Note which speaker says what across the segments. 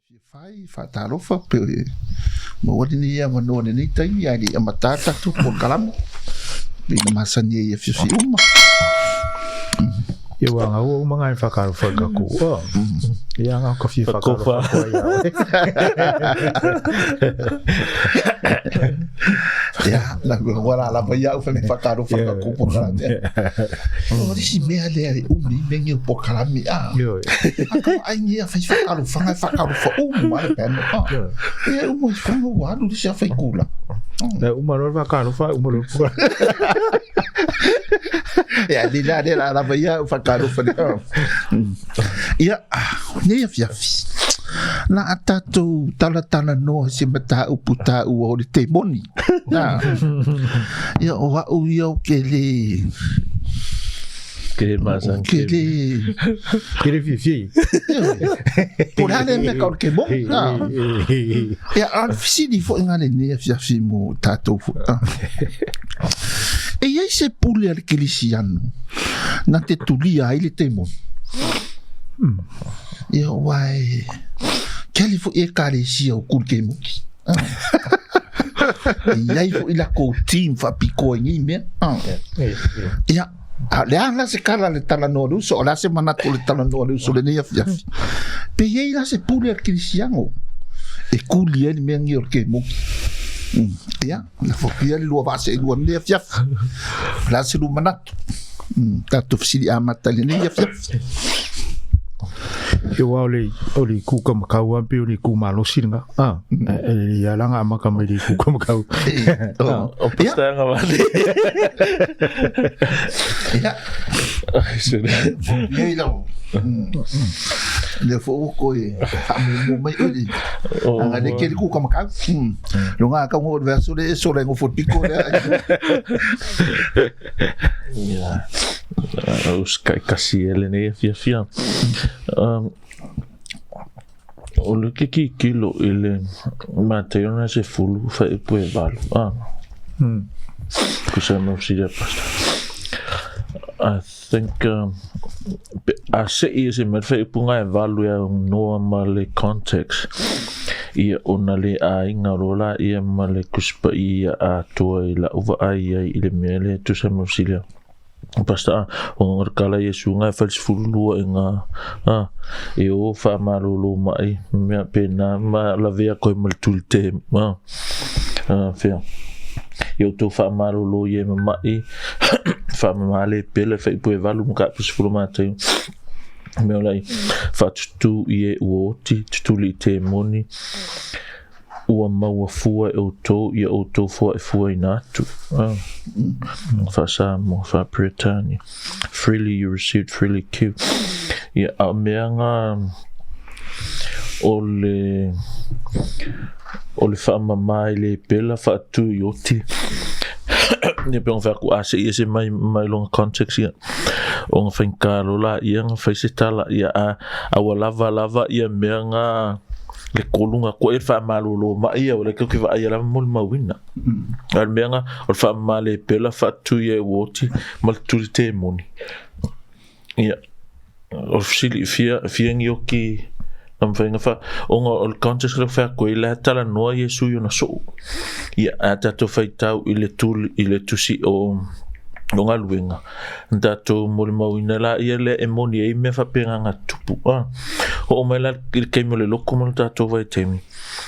Speaker 1: Fai whatarofa pe mawari ni ia manone ni taimi ai ni amatata tu po kalamo bina masani ia fifi uma
Speaker 2: ia wanga o mga whakarofa ka kua ia ngā kawhi whakarofa kua ia
Speaker 1: ia lagu wala lapa ia ufa me whakarofa ka kua po kalamo ori si mea lea umi mengi po kalami aka ai ngia whai whakarofa ngai whakarofa uma le pēne ia umo i whango wadu li sia whai kula
Speaker 2: umaror whakarofa umaror kua
Speaker 1: ya di la lapa ia whakarofa ia nei afiafi na atatou Talanoa se Mataafa tāu o le temoni ia o au ia o ke le
Speaker 2: Kere fifi
Speaker 1: Purane me ka o ke mo ia ar fisini fo ngale nei afiafi mo tātou fo e iai se pule al Kerisiano na te tuli ai le temoni ia wai keli fo e Kerisiano o kulke muki iai fo ila ko team fa piko ngi me ia le ala se kala le Talanoa le Uso o la se manatu le Talanoa le Uso le nei afiafi pe iai la se pule al Kerisiano e kuli ele me ngi o ke muki ia la fokia le lua vase lua nei afiafi la se lu manatu tatu fisili amata le nei afiafi
Speaker 2: e wa ole ku ka makau ampe ole ku malosi nga ia langa maka mai ku ka makau
Speaker 3: o pastanga vale
Speaker 1: ia ia ilo le fo ko e mo mai ole anga de ke ku ka makau lo nga ka mo verso le so le ngo fo piko
Speaker 3: ia os kasi ele nei fia o le ke kilo ele mateo na se fulu fa e pue valo kusa no siga pasta I think I say is in fa punga e valo ya normal context ia ona le a inga rola ia male kuspa ia a toa ila uva ai ile mele tu sa mo siga pasta o kala Yesu nga fals fulu nga e o fa malolo mai me pena ma la vea ko mal tulte fe eu to fa malolo ye mai fa male pele fe po evalu ka pus fulu mate me olai fa tu ye uoti tuli temoni ua maua fua e o to fua e fua inatu fa samo fa Britannia freely you received freely give ia a meanga ole fa mai le pela fa tu yoti ne pe on fa ku ase ese mai long context ia on fa kalo la ia fa se tala ia a lava ia meanga le kolunga ko e fa malolo ma ia o le ke va ia la mol mawina al menga o fa male pela fa tu ye woti mal tu temoni ia o fili fia ngioki am venga fa o context le fa ko ila Talanoa Yesu yo na so ia ata to fa tau ile tu si o longa luenga ndato mol mawina la ia le emoni e me fa penga nga tupu o mela ke mo le loko mo tato vai temi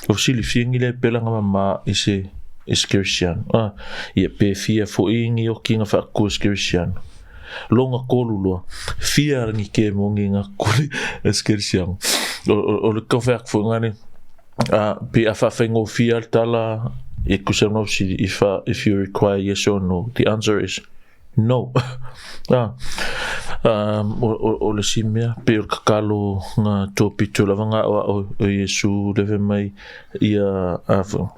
Speaker 3: o sili fingi le pela nga mama ise Kerisiano ia pe fia fo ingi o kinga fa ko Kerisiano longa kolulo fia ngi ke mo nga ko Kerisiano o le kofa fo ngani pe afa fengo fia tala e kusano si if you require yes or no the answer is no o le simia pe o kakalo nga topi lava nga o Yesu leve mai ia avo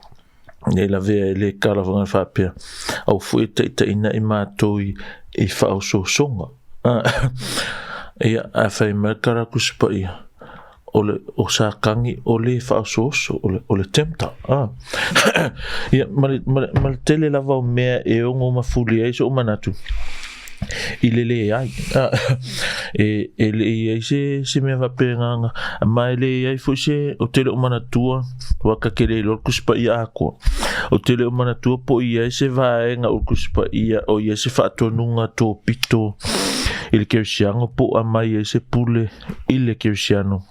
Speaker 3: ne la ve le kala nga fa pe au fu te ina i matoi e fa o so songa ia a fa merkara kuspa ia o sa kangi o le fa so o le tempta ia mal tele lava o mea e o ngoma fuli e so manatu ilele ai ele se me va penga mai le ai fuse o tele o mana tua wa ka kele lo kuspa ia ko o tele o mana tua po ia se va nga o kuspa ia o ia se fa tonunga to pito il Kerisiano po mai se pule il Kerisiano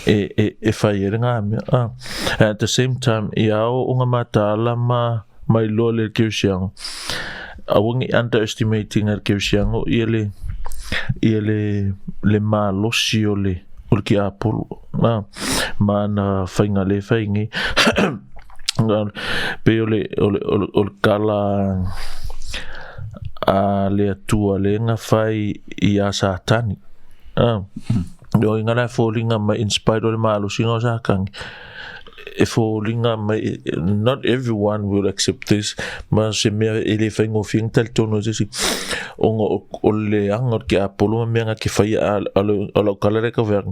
Speaker 3: e fa nga at the same time ia o nga mata la mai lo le Kerisiano awang underestimating al Kerisiano ele le malosi ole ki apolo mana fainga le faingi pe ole kala a le tua le nga fai ia Satanic do ingala falling ma inspired ole malosi nga sakang not everyone will accept this, but se me ele fai ngo fing tal tono se o le angor ki apolo me nga ki fai alo kala re ka ver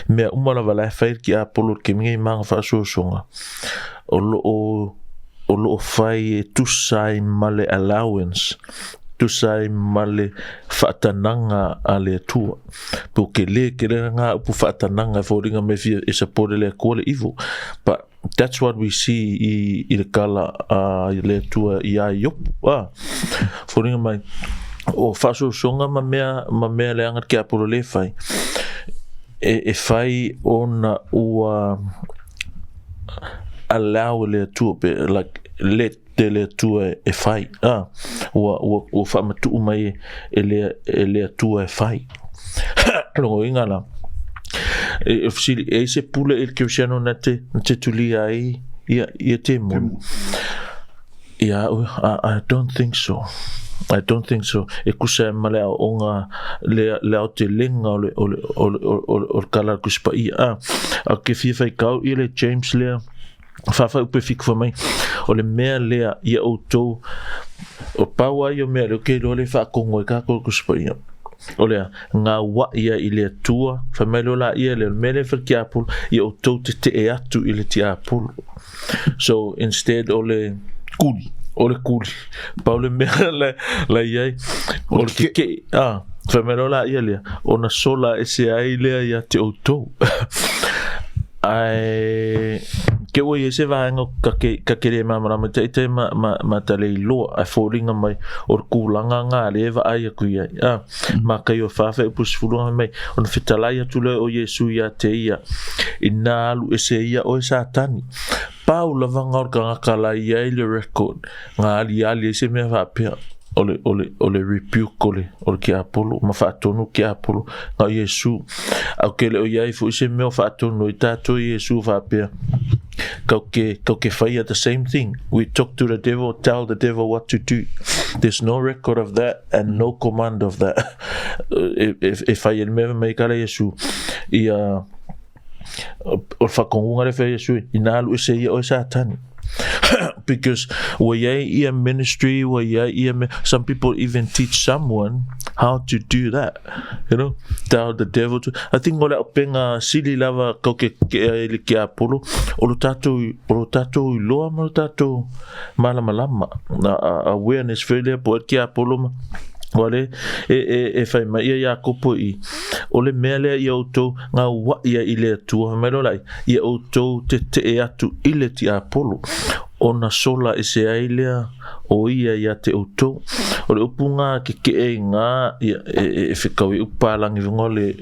Speaker 3: me umala vala fai ki apolo ki mi mang fa so songa o lo fai tu sai male allowance tu sai male fatananga ale tua porque le nga pu fatananga foringa me fi e sapore le kole ivo but that's what we see i le kala le tua ia yop foringa mai o faso songa ma mea le anga ki apolo le fai e fai ona ua allow le tua like let le tua e fai o fa matu mai ele tua e fai longo ingala e se pule il Kerisiano na te tuli ai ia temoni I don't think so e kusa male onga le au te lenga o kala kuspa ia a ke fai kau ile James le fa upe fik for mai o le mea lea ia o tau o paua i o mea leo ke lo le fa kongo e kako kuspa ia o lea ngā wa ia i le tua fa mai lo la ia le mele fa ki apul ia o tau te e atu i le ti apul so instead o le kuli pa o le mea la iai o le ke fa mai lo la ia lea o na sola e se ai lea ia te o tau ai ke wo yese va ngo ka ke ma te ma tale lo a falling mai or kulanga nga le va ai ku ia ma ka yo fa fe pus fulu mai on fitala ya tule o Yesu ya te ia inalu ese ia o Satani Paula vanga or ka la ia le record nga ali se me va pe ole rebuke ole ki apolo ma fa tonu ki apolo nga Yesu au ke le o ia fu se me fa tonu ita to Yesu va pe Kauke fire the same thing. We talk to the devil, tell the devil what to do. There's no record of that and no command of that. If I never make ala Yesu, ia o fa konga le fe Yesu inalu se ia o Satani. Because ia ministry, some people even teach someone how to do that, tell the devil to. I think ola penga sili lava koke ke apolo o tato loa mo tato malama awareness failure po ke apolo wale e fai mai ia kopo i ole mele ia auto nga wa ia ile tu melo lai ia auto te e atu ile ti apolo ona sola e se ailea o ia te auto ole upunga ke nga e fikau upalang ngole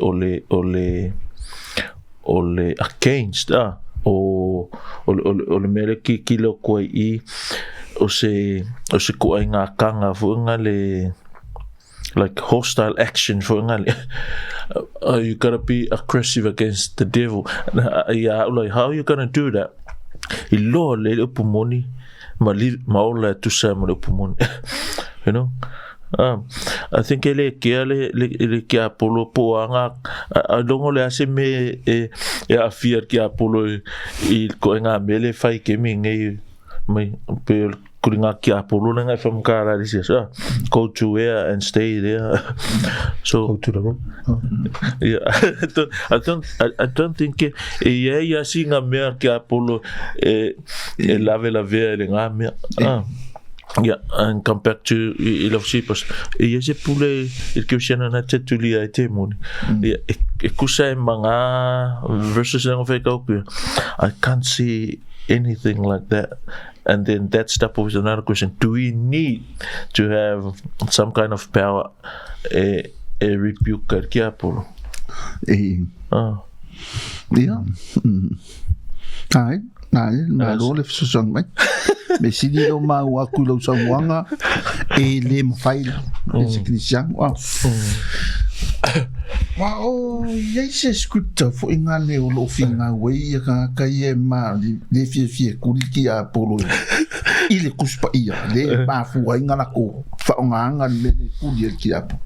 Speaker 3: ole against ole mele ki kilo ko i o se ko nga kanga fu nga le like hostile action for ngali you gotta be aggressive against the devil like how are you gonna do that ilo le upumoni ma ola tu sa mo upumoni I think ele ki apolo po anga longo le ase me e afir ki apolo il ko nga mele fai ke mingi mai pe kuringa ki apolo nga from kara this go to where and stay there so
Speaker 2: go to the room
Speaker 3: yeah I don't think ya singa mer ki apolo e lave la vera nga me Yeah, and come back to Recipients. Yes, pule il Kerisiano na te tuli ai temoni. E kusa mga verses ng Efeso. I can't see anything like that. And then that step was another question. Do we need to have some kind of power a rebuke kia polo?
Speaker 1: Yeah. Na lo le fisong mai. Me sini lo ma wa ku lo sangwanga e le mfaila. E Kerisiano. Wow, yes, scripture for ingale o lo finga we ka ye ma le fie kuliki a polo. Ile kuspa ia le ma fu ingala ko fa nganga le kuli ki apo.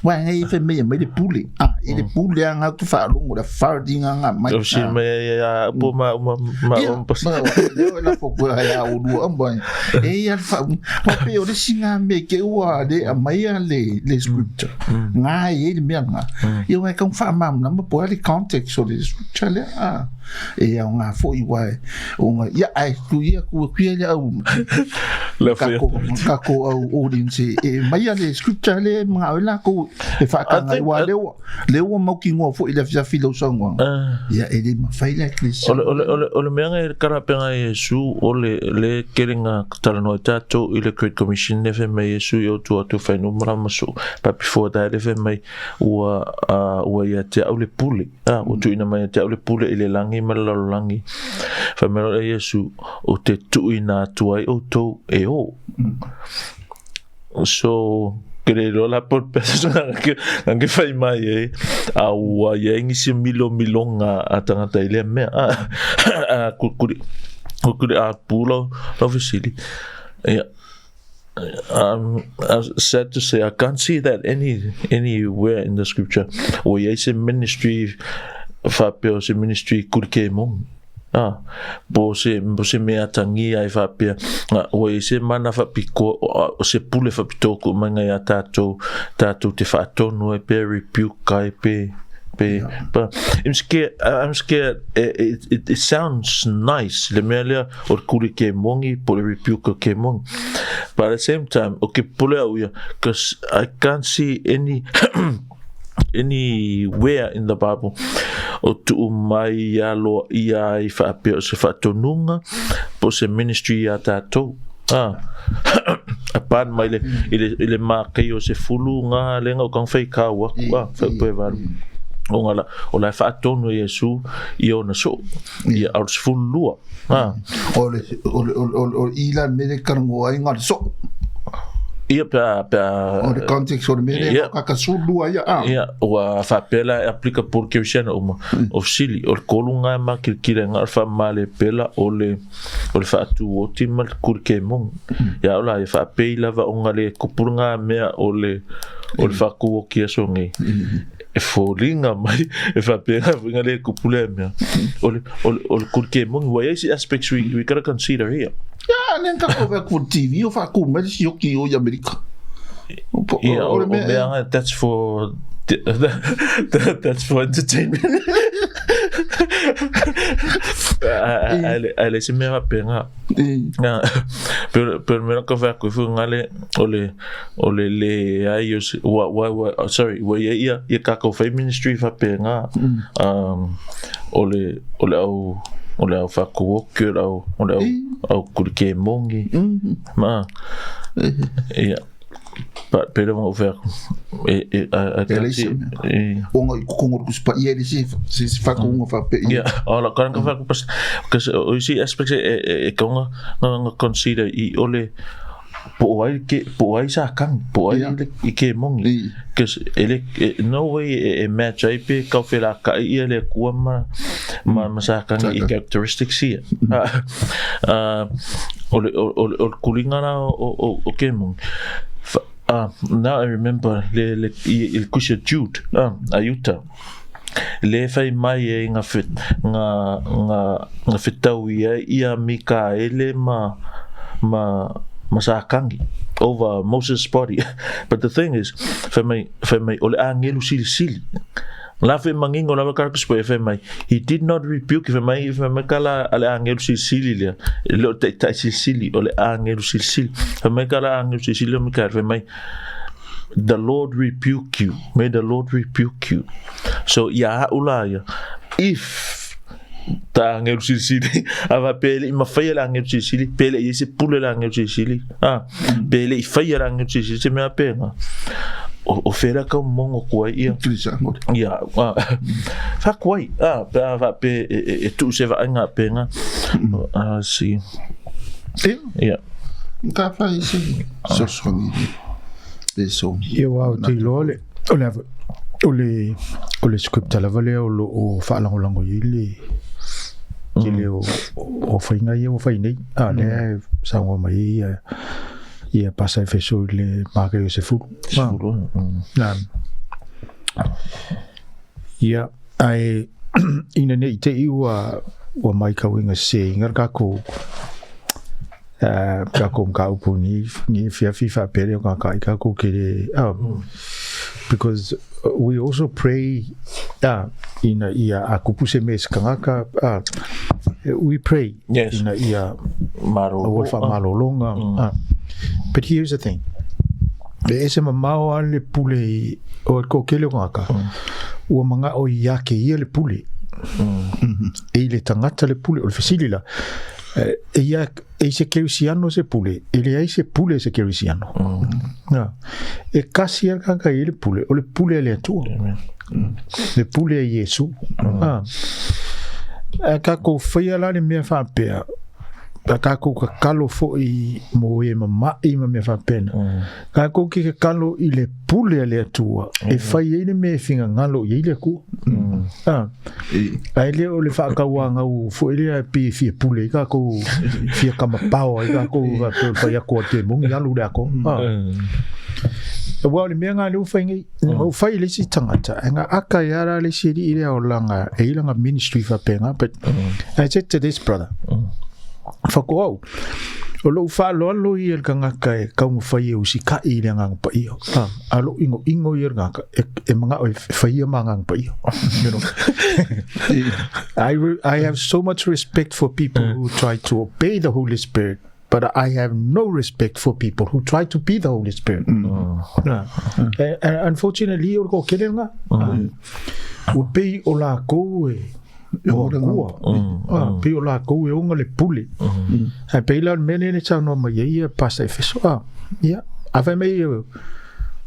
Speaker 1: Wa ngai fe me le pule. Ile pule anga ku fa longo da farding anga mai.
Speaker 3: O si me ya po ma pas.
Speaker 1: La fo ko ya o du ambai. E ya fa pa pe o de singa me ke wa de mai le scripture. Ngai ele me nga. Eu é com fama na po ali context so de scripture le e nga fo I wa ya ai tu ia ku ia au. Ka ko au audience e mai le scripture le nga la ko e fa ka ngai wa le o mo ki ngo fo ile fia filo songo ya ele ma faila Kerisiano
Speaker 3: ole menga e karapenga Yesu le keringa Talanoa le Tatupu ile Great Commission ne fe mai Yesu yo tu fa no mramaso pa before that le fe mai wa ya te au le pule o tu ina mai te au le pule ile langi malalo langi fa mero Yesu o te tu ina tu ai o to e o so creo la por persona que fai mai au ia ngisi milonga atangata ile me kuri a pulo obviously yeah. Sad to say I can't see that anywhere in the scripture or yes ministry fapio se ministry kurkemon bo se mea tangi ai fapia o se mana fapiko o se pule fapitoko manga ya tato te fatonu e pe rebuke kai pe but I'm scared it sounds nice le mele or kuri ke mongi por rebuke ke mong but at the same time okay pule au because I can't see anywhere in the Bible o tu mai ya lo ia I fa pe se fa tonunga po se ministry ya tato apan mai le ma ke yo se fulu nga le nga kan fai ka wa fa pe va o la fa tonu Yesu io na so ia au fulu
Speaker 1: o ila me karngo ai ngar so
Speaker 3: ia pa
Speaker 1: o de context o de mele ka sulu ia
Speaker 3: o fa pela aplica por Kerisiano o sili o kolunga ma kilkile ngar fa male pela o le fa tu o timal kurkemon ia ola fa pela va ongale kupurunga mea o le fa ku o kiaso ngi e folinga mai e fa pela ngale kupule mea o kurkemon wa ese aspects we gotta consider here.
Speaker 1: Ja, nem ka over ku TV of aku met is yoki o Amerika.
Speaker 3: That's for entertainment. Ale se me rapena. Pero me ka fa ku ngale ole le ayos sorry we ia ka ko fa ministry fa penga ole au fa ko au kurke mongi ma ia pero mo ver
Speaker 1: onga kongor kuspa ia si fa ko fa pe
Speaker 3: ia ala kan ka fa pas because you see aspects e konga consider I ole po ai sa kan po ai ke mongi because ele no way a match ai pe ka fela ka ele ku ma sa kan I characteristics here o kulinga na o ke mongi now I remember il kusha Jude ayuta le fai mai nga fitau ia mika ele masakangi over Moses' body but the thing is for me ole angelu sil Lafe mangingo lava karakus po mai. He did not rebuke mai kala ale angel sili le. Lo ta sili ole angel sili. Mai kala angel sili me kar mai. The Lord rebuke you. May the Lord rebuke you. So ya ulaya. If ta angel sili ava pele ma faya angel sili pele yese pule angel sili. Pele faya angel sili se me apenga. O fera ka mongo kwa ia
Speaker 1: Kerisiano
Speaker 3: ya fa kwai va pe e tu se va nga penga si ya
Speaker 1: ka fa isi so songi eso
Speaker 2: Wow, te lole. Ole script la vale o fa la ngolango ile. Ile o fainga ia o fainei. Le sango mai ia pasa Efeso le marke Josefu. Ia ai ina nei te iwa wa mai ka winga se ngar ka ko ka upu ni fia fifa pere ka ko kere because we also pray ina ia akupuse mes kangaka we pray ina ia malolonga but here's the thing ese mamao ale pule o ko kele ngaka o manga o yake ia le pule e le tangata le pule o le fasilila e se Kerisiano se pule ele ai se pule se Kerisiano e kasi kanga ele pule o le pule le tu le pule e Yesu ka ko fia la le me fa pe ka ko ka kalo fo I mo e mama I me fa pena ka ko ki ka kalo I le pule le tua e fai ele me finga ngalo I le ku ai le o le fa ka wanga u fo ele pi fi pule ka ko fi ka ma pao ka ko va fa ya ko te mo ngalo le ko Well, me nga le ufaingi o fai le si tangata nga aka yara le si ile o langa e langa ministry fa penga but I said to this brother Fako o lo fa lo I el kanga kai ka mo fai o si ka I le ngang pa io alo ingo yer nga e manga o fai manga pa io you know I have so much respect for people who try to obey the Holy Spirit but I have no respect for people who try to be the Holy Spirit and unfortunately o ko kele nga o pe o la ko pe o la ko e onga le pule pe la mene ne tsa no ma ia pasa Efeso ave me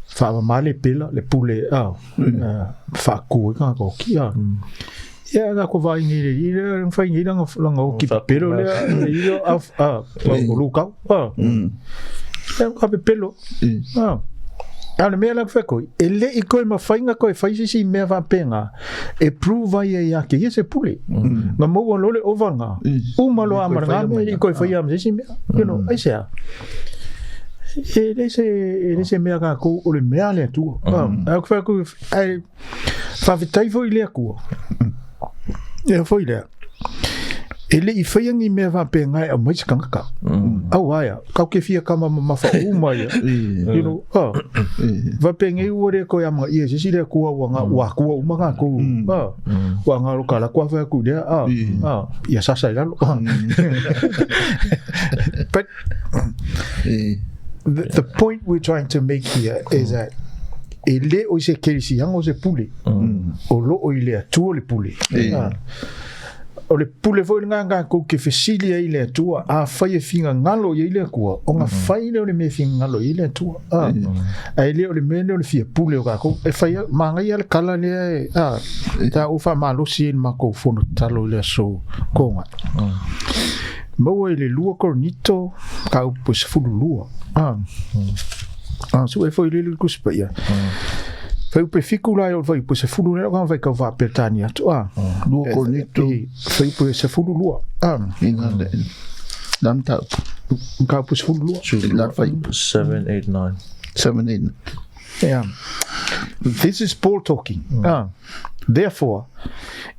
Speaker 2: fa male pela le pule fa ko ka ko kia ga ko vai ni le fa ni nga o ki pero le io o luka ka pe pelo Ale me la feko ele I ko ma fainga ko fai si me va penga e prove ia ke ese pule na mo lo le ovanga o malo amanga me ko fai am si me you know I say ele se me ga ko o le me ale tu a feko ai fa vitai foi le ku foi le ele I fai me va penga a mo skanga au aya ka ke fia kama mafa uma ia you know va penga I ore ko ya ma ia si le ku wa ku uma ka ku wa nga lo kala kwa fa ku dia ya sasa ila but the point we're trying to make here is that ele o se Kerisiano se pule o lo o ile tu le pule o le pule foi nga ko ke fesilia ile tua a fai finga ngalo ile ko o nga fai le me finga ngalo ile tua ai le o le mene o le fia pule o ko e fai manga ia le kala le ta o fa malo si ma ko fono talo le so ko nga mo le lua cornito ka o pues fulu lua so e foi le kuspa ia Fai pe ficula o vai pe se fulu le kan vai ka va pertania tu
Speaker 1: Luo cornito
Speaker 2: fai pe se fulu lua
Speaker 1: inga dan ta
Speaker 2: ka pe se fulu lua
Speaker 1: la fai
Speaker 3: 789
Speaker 2: yeah this is Paul talking therefore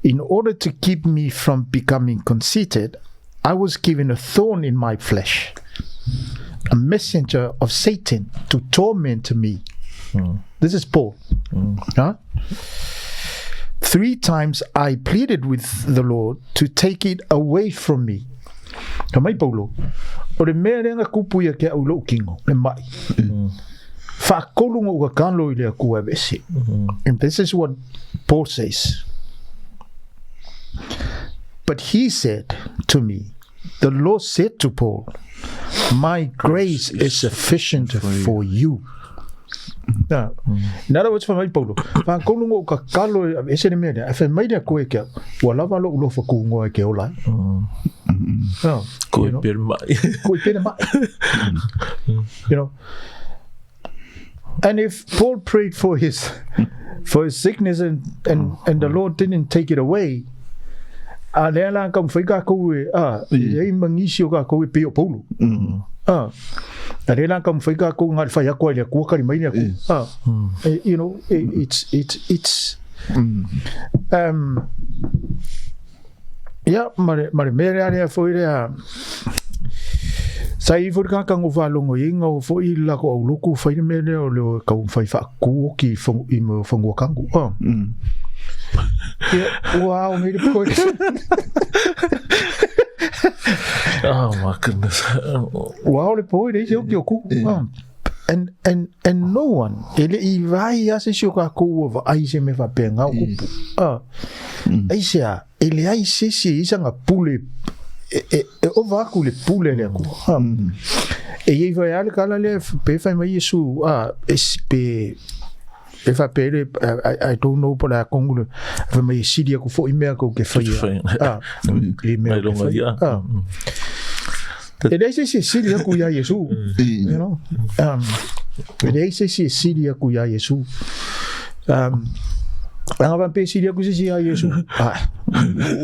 Speaker 2: in order to keep me from becoming conceited I was given a thorn in my flesh a messenger of Satan to torment me This is Paul. 3 times I pleaded with the Lord to take it away from me. Kamai Paulo. O le mea renga kupu ia ke au lo kingo. Le mai. Whakolunga ua kanlo I lea kua vese. And this is what Paul says. But he said to me, the Lord said to Paul, my grace is sufficient for you. In other words, for my Paulo, whakolunga ua kalo e vese le mea, e whai mai lea koe ke ua lava lo ulo whakungo e ke olai.
Speaker 3: Koe pere mai.
Speaker 2: Koe pere mai. You know, and if Paul prayed for his sickness and the Lord didn't take it away, lea la kam whai ka koe ei mangisi o ka koe peo Paulo. Lea la kam whai ka koe ngā whai akua lea kua kari mai lea kua. You know, it's yeah, mare mere area foi rea. Sai for ka kango valongo inga o foi la ko luku fai mere o le ka fai fa ku ki fo I mo fongo kango. Wow, me ko.
Speaker 3: Oh my goodness.
Speaker 2: Wow, le poi dei yo ku. And no one ele I vai ase sio ka ku va ai se me va penga ku. Ai sia ele ai se isanga pule o va ku le pule le ku. E ia vai ale kala le pe fai mai Yesu espe e fa pele I don't know para kongu fa mai sidia ku fo I mea ko ke fai. E mea longa ia. E dei se sidia ku ia Yesu. You know. E dei se sidia ku ia Yesu. Anga van pe sidia ku se ia Yesu.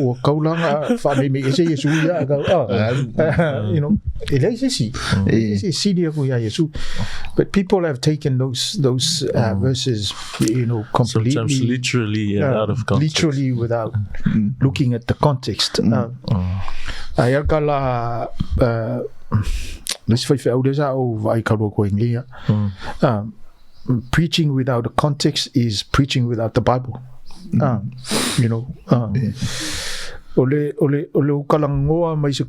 Speaker 2: O kaulanga fa me se Yesu ia ka. You know. E dei se sidia ku ia Yesu. But people have taken those verses, you know, completely,
Speaker 3: sometimes literally out of context,
Speaker 2: literally without looking at the context. Ayakala, let's say preaching without the context is preaching without the Bible. You know. Ole ukalangoa mai se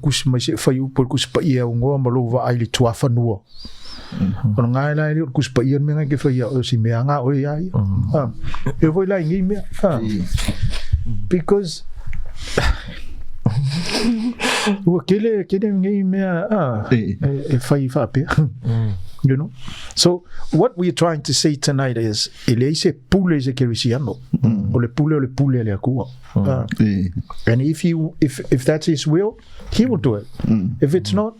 Speaker 2: fai upo kuspa ia ngoa malova ai le tuafa nua. Ono ngai lai le kuspa ia me ngai ke fai o si me anga o ia. E voi lai ngi me. Because o kele ngi me e fai fa pe. You know, so what we're trying to say tonight is elese pule se Kerisiano, o le pule le akua. And if that's his will, he will do it. If it's not,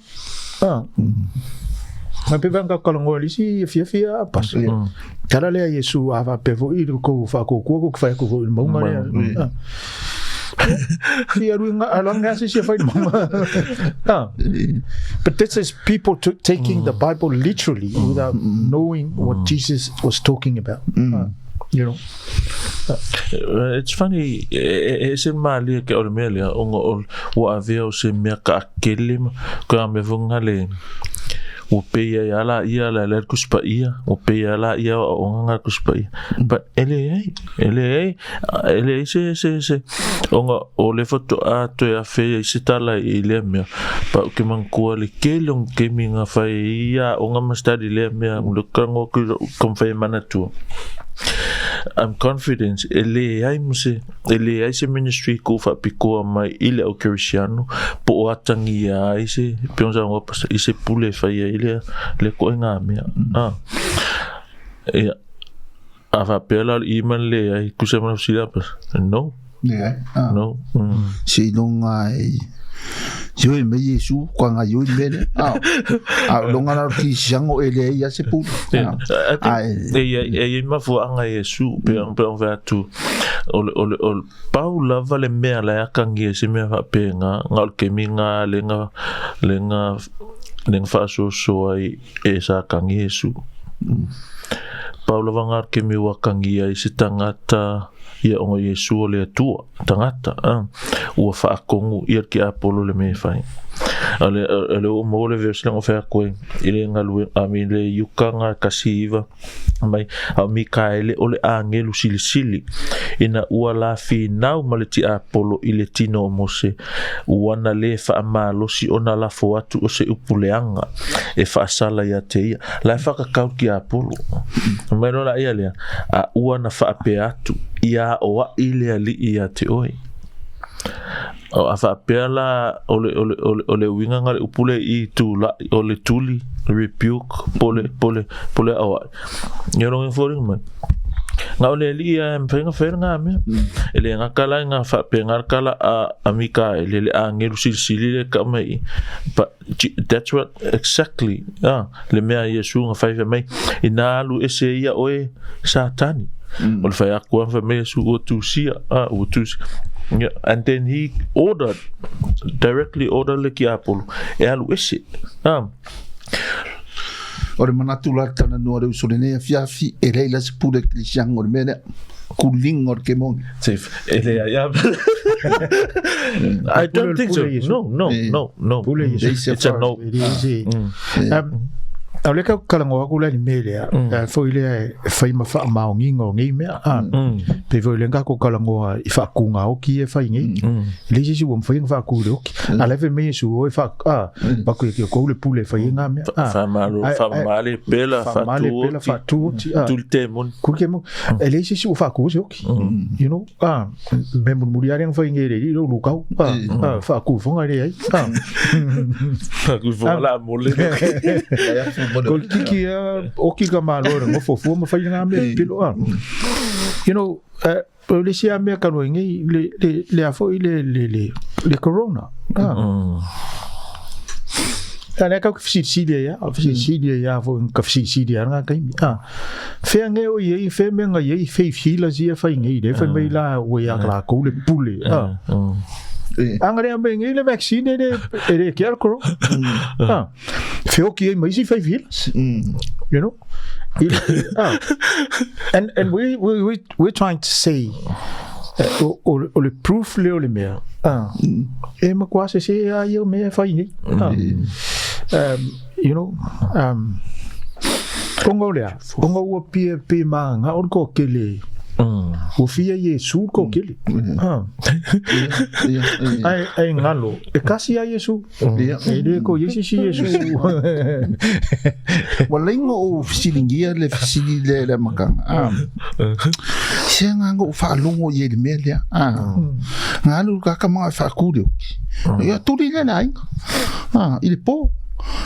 Speaker 2: ma pe vanga kalongo lisi fia pas. Kala le Yesu ava pe vo I ko fa ko fa ko mo ma. But this is people taking the Bible literally without knowing what Jesus was talking about. You know,
Speaker 3: it's funny. It's in Mali ke ormelia ongo o aveo se me ka kelim ka me vungale. O peia ala ia la le kuspa ia o peia ala ia o nga kuspa ia but ele se onga o le foto a to ya fe se tala ile me pa ke man ko le kelong ke minga fa ia onga mastadi le me lo kango kom fa manatu. I'm confident ele ai se ministry ko fa piko mai ile o Kerisiano po o atangi ai se pionza ngo pas ise pule fa ia ile le ko nga me ava pela iman le ai kusema sila pas no
Speaker 1: si longa yo me Yesu kwanga yo me longa na ki jango ele ya se pu
Speaker 3: e ma fu anga Yesu pe on va tu o Paula vale me la kangi se me va penga ngol ke minga lenga fa so ai esa kangi Yesu Paula vangar ke mi wa kangi ai se tangata ia o Yesu le tua tangata ua fa kongu ia ki apolo le me fai ale o mo le verse ngo fa ko ile ngalu ami le yukanga kasiva mai a Mikaele o le angelu silisili ina ua la finau ma le ti Apolo i le tino o Mose uana le faamalosi ona lafo atu o se upuleanga e faasala ia te ia la whakakau ki Apolo mai no la ia lea a ua na whaape atu ia o a ilea li ia te oi o a whaapea la ole winga ngale upule i tu la ole tuli rebuke pole awa yorong informing man nga ole li ia mpenga fenga me ele nga kala nga whaapea nga kala a Mikaele le angelu silsili le ka mai but that's what exactly le mea Yesu nga whaifa mai ina alu ese ia oe Satanic ole whai akua wha mea su o tusia o tusia. Yeah, and then he directly ordered le ki Apolo e alu ese
Speaker 1: ore manatu la Talanoa le Uso le nei fiafi e leila se pule Kerisiano le mene kuling or kemon
Speaker 3: safe ele ya I don't think so no it's a no
Speaker 2: Ole ka kalango aku la ni mele fo ile fai ma fa ma ngingo ngi me pe vo ile nga ko kalango I fa kunga o ki e fa ngi le ji wo fai fa ku le a le ve me su o fa ba ku ki ko le pule fa nga me
Speaker 3: fa male bela fa tu tul temoni
Speaker 2: ku ke mo ele ji su fa ku so you know me mo muri ari fa ngi le lo lu ka fa ku fo nga le ai
Speaker 3: fa ku fo la mole
Speaker 2: Ko kiki o kika malo ngo fofu ma fai nga me pilo you know le sia me ka no ngi le afo le corona ana ka fisilia ya fo ka fisilia nga kai fe nge o ye fe me nga ye fe fila sia fai ngi le fe me la o ya la ko le pule angare ambe ngi le vaccine de kier kro fe o ki mai si fai filas you know and we're trying to say o le proof le me e ma quasi se ya io me fai ngi you know kongo o pe manga o ko kele o fia Yesu ko kele ai ngalo e kasi ya Yesu e ko Yesu
Speaker 1: walingo o fisilingia le fisili le makanga senga ngo fa longo ye de melia ngalo ka kama fa kudo ya tuli le nai il po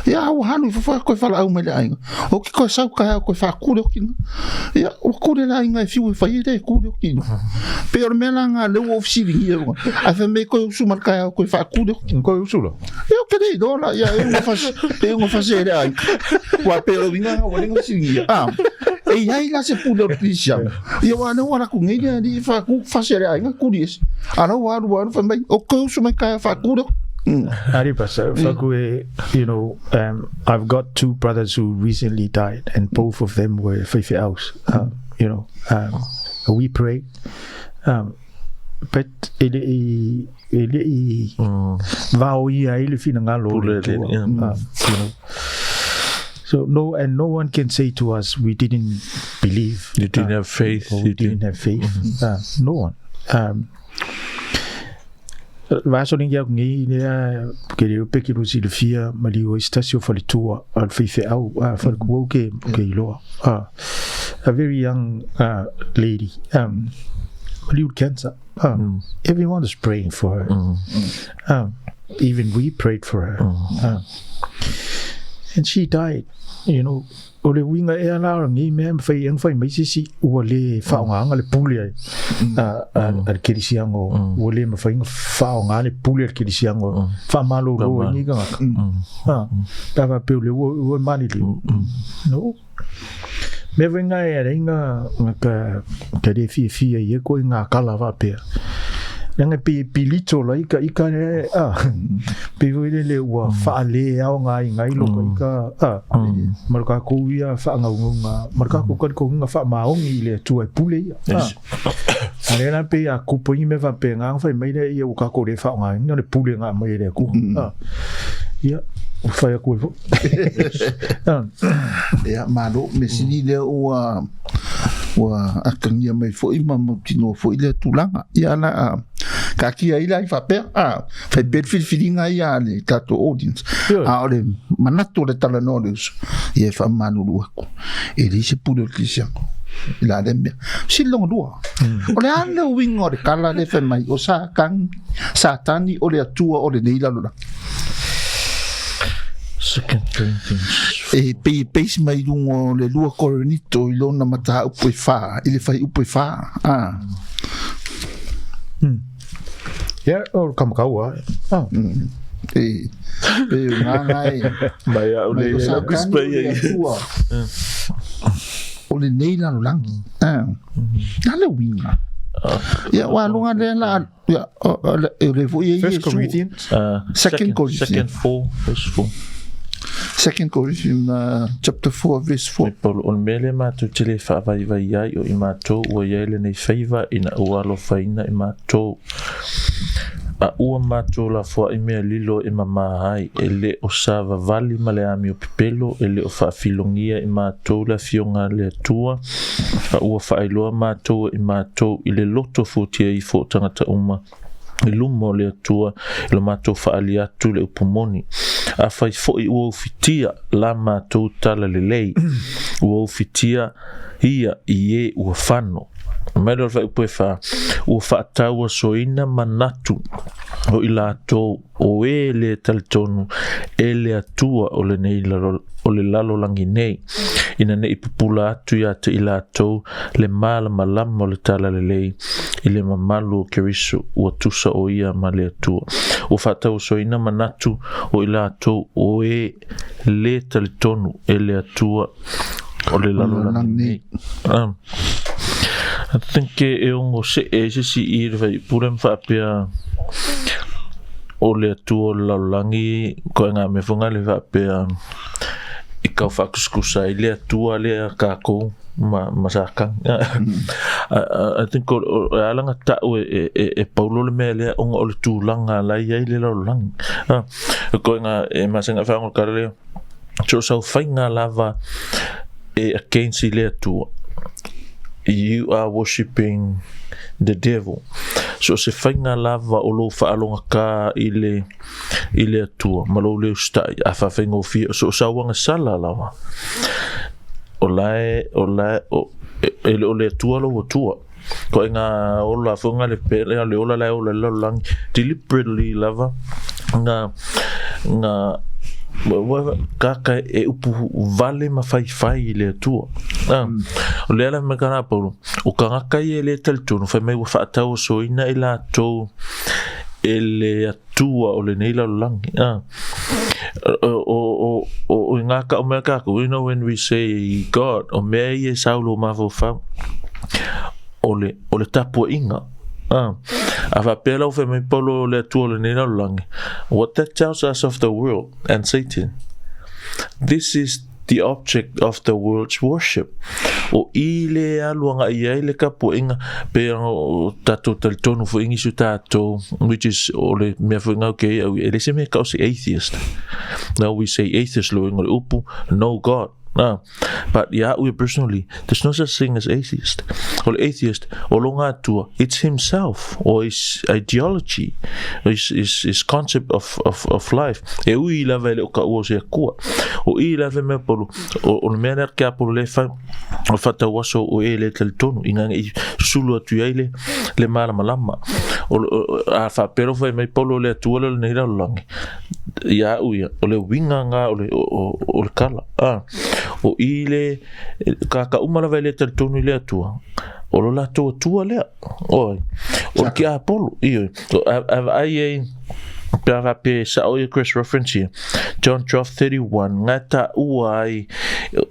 Speaker 1: ya o hanu fa ko fa au mele ai o ki ko sa ka ko fa kudo ki ya o kudo la inga fiu fa ye de kudo ki pero melanga le o fisilingia a fa me ko su marka ko fa kudo
Speaker 2: ko usulo
Speaker 1: eu queria dola ya eu não fazer ai wa pero vinga o lengo fisilingia e ai la se pule Kerisiano Ioane ora ku ngai di fa ku fazer ai nga kudis ana wa fa mai o ko su marka fa kudo
Speaker 2: Ari pasa you know I've got two brothers who recently died and both of them were faithful house you know we pray but ele va oia ele fina ngalo you know so no one can say to us we didn't believe
Speaker 3: you didn't have faith
Speaker 2: you didn't have faith no one va so ninga ngi le ke le pekiro si le fia mali o stasio fa le tua al fife au fa ko ke lo a very young lady mali cancer everyone is praying for her even we prayed for her and she died you know o le winga e ala ngi me fai mai si o le faonga le pule al Kerisiano o le me fai faonga le pule al Kerisiano fa malo lo ni ga tava pe le o mani no me venga e ringa ka de fi ye ko nga kala va pe nga pilito la ika pe le wa fa le au ngai lo ka marka ko ia fa nga marka ko nga fa ma ongi le tu e pule ale na pe a ku po me va pe nga fa mai le ia ka ko le fa nga le pule nga mai le ku ia fai aku vo
Speaker 1: ya malo mesini le wa akangia mai fo ima motino fo ile tulanga ya la kaki ai lai fa pe fa per filinga ya le tato audience ole manato le Talanoa le Uso ye fa manulu ko e li se pule Kerisiano la dembia si long dua ole ande wingo de kala le fe mai o sa kan Satani ole atua ole neila lola
Speaker 3: 2 Corinthians
Speaker 1: e pe mai lungo le lua Korinito i lona mata upo fa ile fai upo fa
Speaker 2: ya o kam kaua
Speaker 1: e ngai
Speaker 3: mai ole ya kuspai
Speaker 1: ole neila langi nale winga ya wa lunga le la ya le vo ye
Speaker 2: First Corinthians
Speaker 3: 2 Corinthians 4 verse 4
Speaker 1: 2 Corinthians chapter 4 verse 4
Speaker 3: Paul on mele ma tu tele fa vai ai o i mato o yele nei favor ina ualo faina i mato a ua mato la fo i mea lilo i mama hai ele o sava vali male ami o pipelo ele o fa filongia i mato la fionga le tua a ua fa iloa mato i mato i le loto futia i fo tangata uma i lumo le atua i lo matou faali atu le upumoni a fai fo'i ua ufitia la matou tala lelei ua ufitia ia i e ua fano mai lo fai upe fa ua faatau soina manatu o i latou o e le talitonu e le atua o le nei o le lalo langi nei ina nei pupula atu ia te i latou le malama o le tala lelei i le mamalu o keriso ua tusa o ia ma le atua ua faatau soina manatu o i latou o e le talitonu e le atua o le lalo langi nei I think e ongo se e si I vai purem fa pia o le atua o le lalo langi ko nga me fonga le fa pia I kau whakuskusa I le atua le a kako masaka I think o alanga tau e paulo le mea le onga o le tūlanga lai ai le lau lang ko nga e masenga whaangol karele so sau whainga lava e against I le atua you are worshipping the devil so se whainga lava o lo whaalonga ka I le atua malo leo stai a whawhenga o fia so sawanga sala lawa o le atua lo atua ko inga o la whunga le pere le ola le ola le lang deliberately lava nga kaka e upu vale ma fai le atua o le ala me kana paulo o kanga e le taltunu fa me wa tau so ina ila to ele atua o le neila langi o ngaka o meka ko you know when we say God o me e saulo ma fa o le tapu inga ava pela o fe me paulo le atua le neila langi what that tells us of the world and Satan this is the object of the world's worship o ile aluanga ia ile kapo inga pe o tato tonu fo ingi su tato which is ole me fo nga okay ele se me ka atheist now we say atheist lo ngol upu no God but yeah we personally there's no such thing as atheist or atheist o longa tua it's himself or his ideology his concept of life e ui la vele o ka o se ko o I la ve me polo o me na ka polo le fa o fata waso o ele tel tonu inga I sulu atu ile le malama o a fa pero foi me polo le atu le nei la lang ya ui o le winga nga o le kala o ile ka umala vele tel tonu le atua o lo la tua le o ki apolo io ai Pavape sa o Chris reference here John 12:31 ngata uai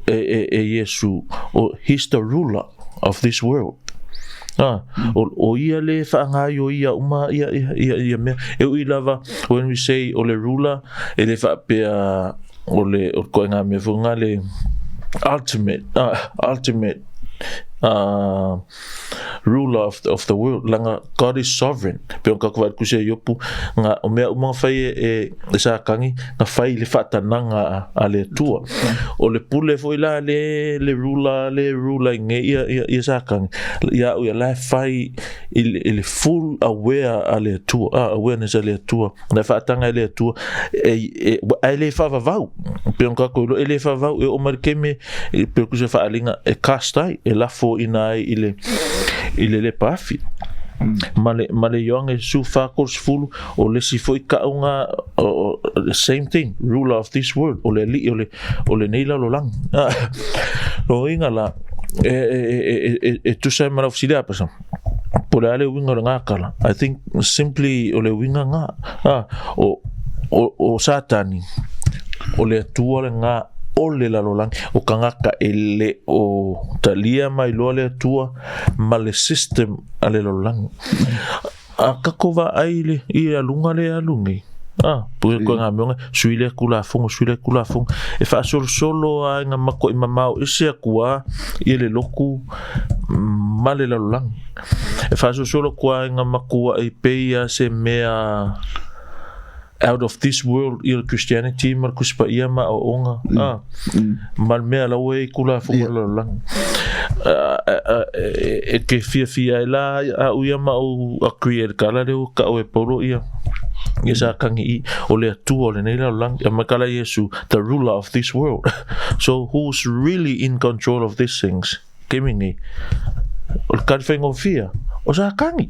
Speaker 3: Yesu o he's the ruler of this world o ia le whaanga yo ia uma ia mea e ui lava when we say o le ruler e le whapea o le o koe ngā me funga le ultimate ruler of the world. Langa God is sovereign. Pe ka kwa ku se yopu nga o mea uma fai e sa kangi nga fai le fatananga ale tua. O le pule foi la le ruler nge ia sa kangi. Ya o la fai il full aware ale tua. Awareness ale tua. Na fatanga ale tua e ele fa vau. Pe ka ko ele fa vau e o markeme pe ku se fa alinga e castai e la fo inai ile le pafi male Ioane sufa korsfulu o le si foi ka unga same thing, ruler of this world o le neila lo lang lo inga la e tu sai mara ofisilia pasa por ale winga nga kala. I think simply o le winga nga o Satanic o le tua nga ole la lolang o kangaka ele o talia mai lo le tua ma le system ale lolang a kakova aile I alunga le alungi porque ko nga monga suile kula fong e fa solo a nga mako I mamao ese akua I le loku male la lolang e fa solo kwa nga mako I peia se mea out of this world il Christianity markus pa ia ma onga mal me la we kula fo lang e ke fia la u ia ma o a create kala de ka o polo ia sa kangi o le tu o le nei lang ya makala Yesu the ruler of this world. So who's really in control of these things kimini o kalfeng of fear o sa kangi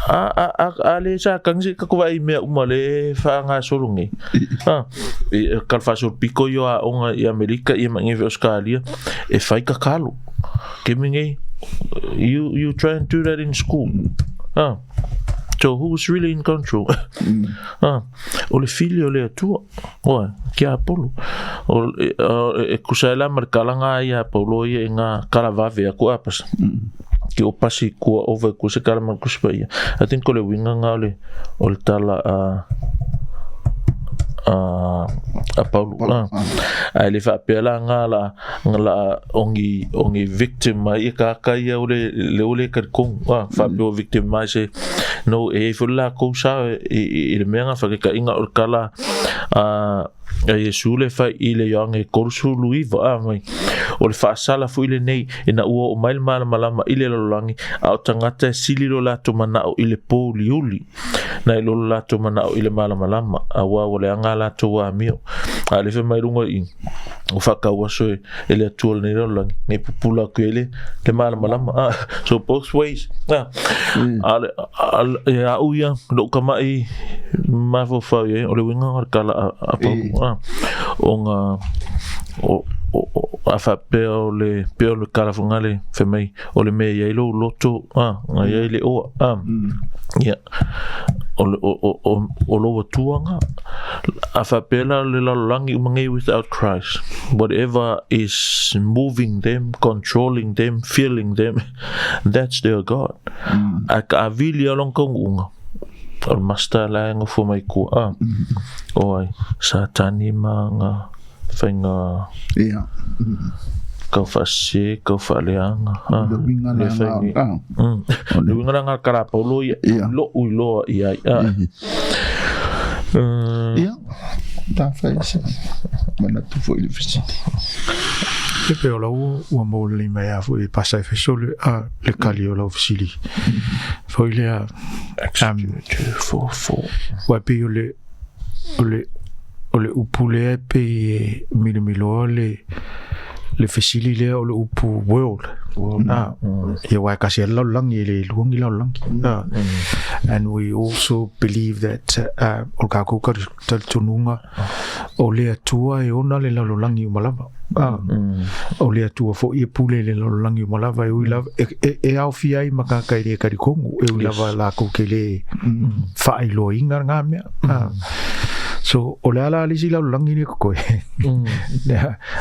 Speaker 3: ale sa kangi ka ko ai me umale fa nga solungi kal fa sur pico yo a onga I America I mangi Australia e fai ka kalu kemingi you try and do that in school so who's really in control o le filho le tua que Apolo o kusala markalanga ia Apolo ia nga kalavave ko apas que o pasi ko over ko se kala markus pa ia I think ko le winga nga o le tala a Paulo le fa pela nga la ongi victim mai ka ia le ka kong fa bo victim mai se no e fola ko sa le menga fa ka inga o kala Yesu le fa ile Ioane korsu luiva mai o le fa sala fu ile nei ina o mail malama ile lo langi a tangata sili lo lato mana o ile poliuli na lo lato mana o ile malama a wa le anga lato wa mio a le fe mai rungo I o fa ka waso ele tuol nei lo langi nei pupula ko ele le malama so both ways ya uya lo kama I ma fo fa o le winga kala a onga o afa peo le kala fungale fe mai o le me ia lo loto nga ia le o ya o lo tuanga afa pela le la langi umangi without Christ whatever is moving them controlling them feeling them that's their God aka avilia long kongunga or master la ngo fo mai ko oi Satani manga fenga kau fasi kau faleanga le winga nga kara Paulo lo ulo ia
Speaker 1: ta fais mana tu foi le visite
Speaker 2: pe o o mo le mai a foi passa Efeso le kali o la ofisili foi le wa pe o le upule pe milimilo le fesili le o le upu world ia wa kasi la langi le luangi la langi and we also believe that o ka ko ka tununga o le atua e ona le la langi malava o le atua fo I pule le la langi malava e lava e au fiai makaka ile ka rikongu e lava la ko kele fa ilo inga ngamia so o le ala lisi la langi ni ko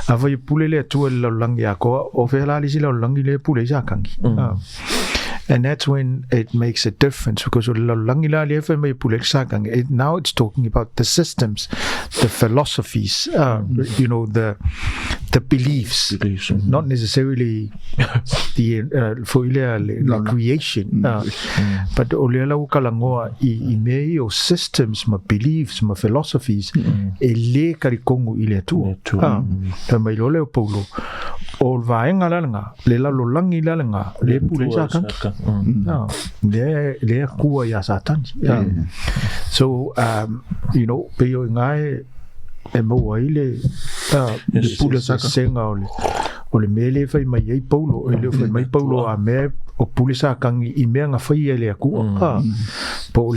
Speaker 2: ava I pule le atua la langi ko o fe la lisi la langi le pule ja kangi And that's when it makes a difference, because now it's talking about the systems, the philosophies, the beliefs, not necessarily the creation, but or systems, my beliefs, my philosophies, ele karikongu ile tu. Mai lole Paulo o vaenga langa le langi langa le pule saka le kuwa ya Satan. So peyo ngai e mo ile pule saka senga o le mele fai mai Paulo ele fai mai Paulo a me o pule saka i me nga fai ele kuwa po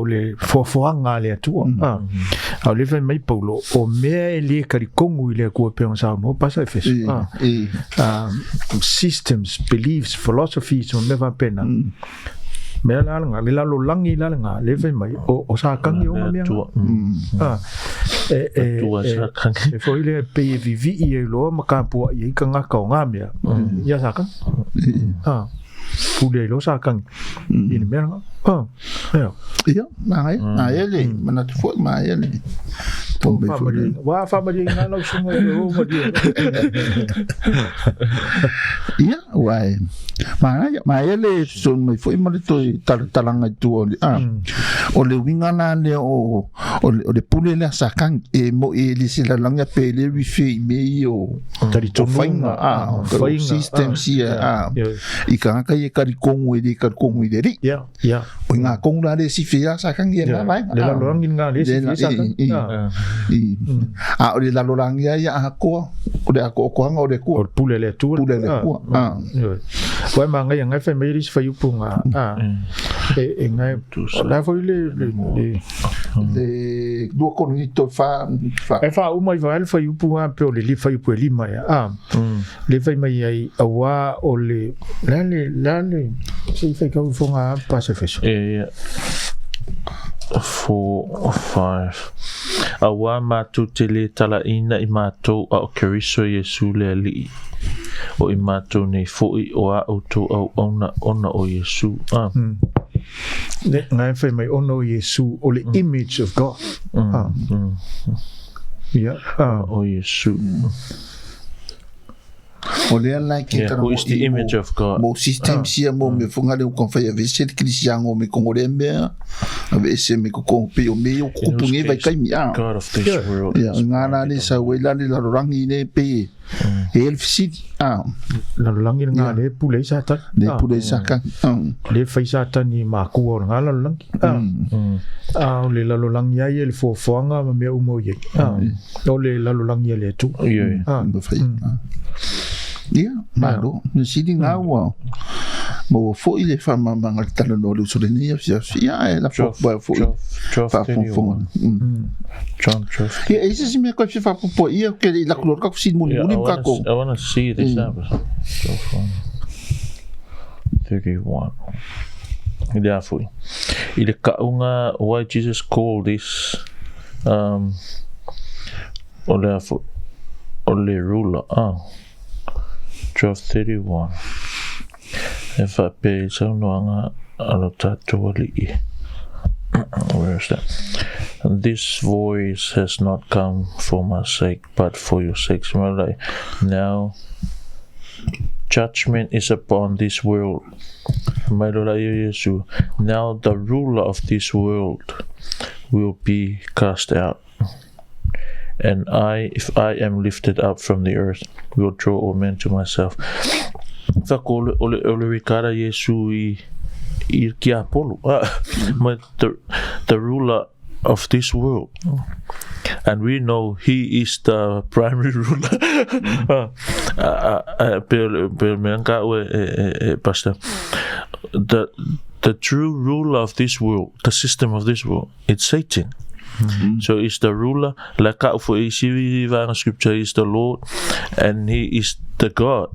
Speaker 2: le fofoanga le tu au le fai mai Paulo o me le karikongu ile kuwa pe on sa no pasa Efeso systems, beliefs, philosophies on never pena me la nga le lo langi la nga le fai mai o sa kangi o me e foi le pe vivi e lo makapo i kanga ka nga me ya sa kan pule lo sa kan in me
Speaker 1: ia mai ele mana tu foi mai ele
Speaker 2: wa family nga lo sunga o mo dia
Speaker 1: ia wai mai ele son mai foi mai to talanga tu o le winga na le o le pule le sa kan e mo e le sila langa pe le wi fe me o
Speaker 2: tari to
Speaker 1: fainga system si i ka ka ye kari kongu e ka kongu de ri
Speaker 2: ya
Speaker 1: o nga kongu la le si fe sa kan ye na mai
Speaker 2: le la longi nga le si fe sa kan
Speaker 1: o le la longi ya ko o le ko nga o le ko
Speaker 2: pule le tu wa manga yang fa me ri fa yupunga e ngai la foi le do con to fa uma va alfa yupunga pe o le li fa yupu lima ya le fa mai ai awa o le la se fa ka fonga pasa Efeso
Speaker 3: 4 or 5 awa matu tele tala ina i matu a Keriso Yesu le ali o i matu nei foi o a auto au ona o Yesu
Speaker 2: ngai fa mai ono Yesu o le image of God
Speaker 3: o Yesu
Speaker 1: o le ala ki
Speaker 3: who is the image of God
Speaker 1: mo system sia mo me funga le kon fa ya vese Kerisiano me kon le me ave se me ko pe o me o kupunge vai kai mi
Speaker 3: God of this world
Speaker 1: ya ngana ni sa wela ni la rangi ne pe el fisi
Speaker 2: la langi nga le pule Satan le fai Satan ni ma ku nga la langi le la langi ya le fo fonga me o mo ye o le la langi le tu
Speaker 1: malo ni sidi nga wa mo fo ile fa manga Talanoa le Uso le ni ya la fo fo fa fo
Speaker 3: John
Speaker 1: e ese si me ko fa po ia ke la color ka sin mo ka ko
Speaker 3: I want to see this episode 31 ile foi ile ka unga why Jesus called this ole ruler 12:31 e fa pe sa noanga alo tatu ali where is that this voice has not come for my sake but for your sakes now judgment is upon this world now the ruler of this world will be cast out and if I am lifted up from the earth, will draw all men to myself. Ole rikara Yesu I kia polo. The ruler of this world. And we know he is the primary ruler. Pastor. The true ruler of this world, the system of this world, it's Satan. So is the ruler like for scripture is the Lord and he is the God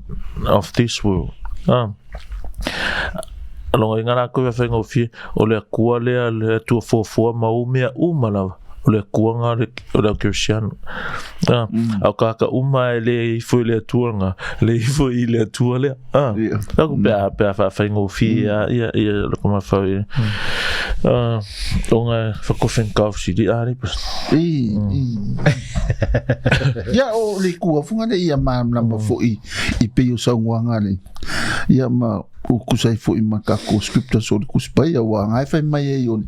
Speaker 3: of this world. Along ngana ko fa ngofi o le kua le tu fo ma o mea umala o le kuanga o le Kerisiano. Au kaka uma le foi le tuanga, le foi le tua le. Aku pe fa faingo fia ia le koma fa. Onga fakofen kauf si di ari pas.
Speaker 1: Ya o le kua funga le ia ma na fo I pe o sangwanga le. Ia ma o kusai fo I makako scripture so le kuspai a wa ngai fa mai e on.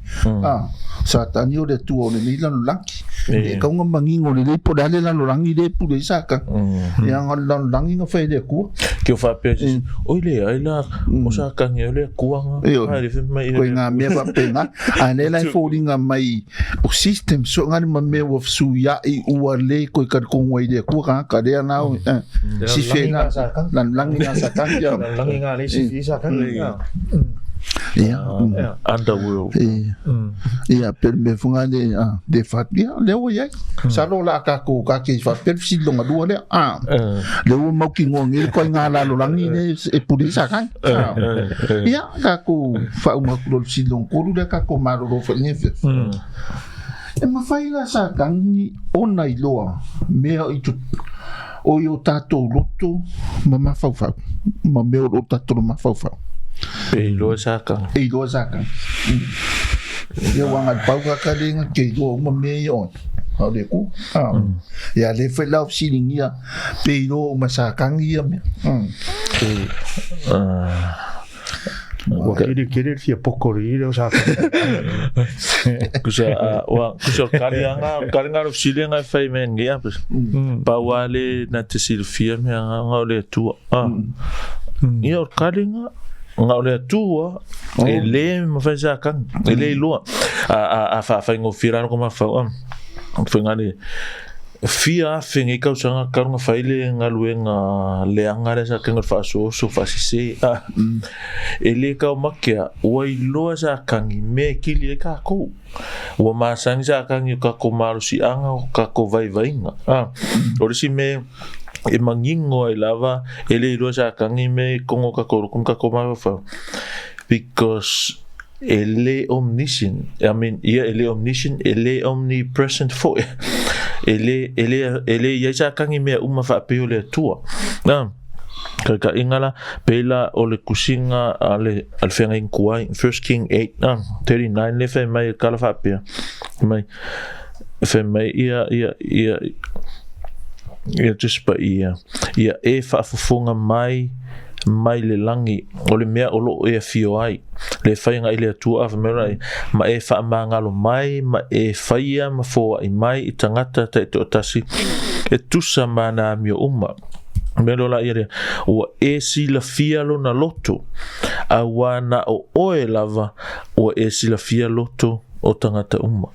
Speaker 1: Satani o le tu o le mila no lanki. E ka nga mangingo le po dale la langi le pu le saka. Ia nga langi nga fa le ku.
Speaker 3: Ke fa pe. O le ai la o saka nge le kuanga. Ai le mai.
Speaker 1: Ko nga me fa penga. Ane la fo dinga mai o system so nga ma me of su ya I u le ko ka ko ngoi le ku ka le na si fe na langi nga saka ya.
Speaker 2: Langi nga le si saka.
Speaker 3: Underworld.
Speaker 1: Ia per me funga de fatia le o ia. Salo la ka ko ka ke fa per si longa dua le le o mau ki ngongi ko nga la lo langi ne e pulisa kan. Ia ka ko fa uma ko si long ko le ka ko maro ro fa ne fe. E ma fai la sa kan ni ona I loa me I tu o yo tato loto ma fa ma me o tato ma fa
Speaker 3: Pe lo saka.
Speaker 1: E lo saka. Ia wanga pau ka lenga ke do mo me on. Au le ku. Ia le fe la siling ia pe lo masakang ia me.
Speaker 2: Kiri fia pokori o saka.
Speaker 3: Kusa karinga ro silinga fai men ia pues. Pa wale na te silfia me nga le tu. Ia karinga nga ole tua ele ma fa ja kan ele lo a fa ngo firano como fa ngani fia fingi ka usanga ka nga faile nga luenga le angare sa kengo fa so fa si ele ka makia wai lo sa kan me kili ka ko wa ma sang sa kan ka ko maru si anga ka ko vai nga ori si me e mangingo e lava ele ro sa kangi me kongo ka koma fa because ele omniscient ele omniscient ele omnipresent for ele ya sa kangi me uma fa pe le tua ka ingala pela o le kusinga ale alfenga in kuai 1 King 8 39 le fe mai kala fa pe mai fe mai ia just pa ia e fa fufunga mai le langi o le mea o lo e fio ai le fainga ile tu ave merai ma e fa mangalo mai ma e faia ma fo ai mai I tangata te to tasi e tusa mana mio umma melo la ia o e si la fia lo na loto a wana o oe lava o e si la fia loto o tangata umma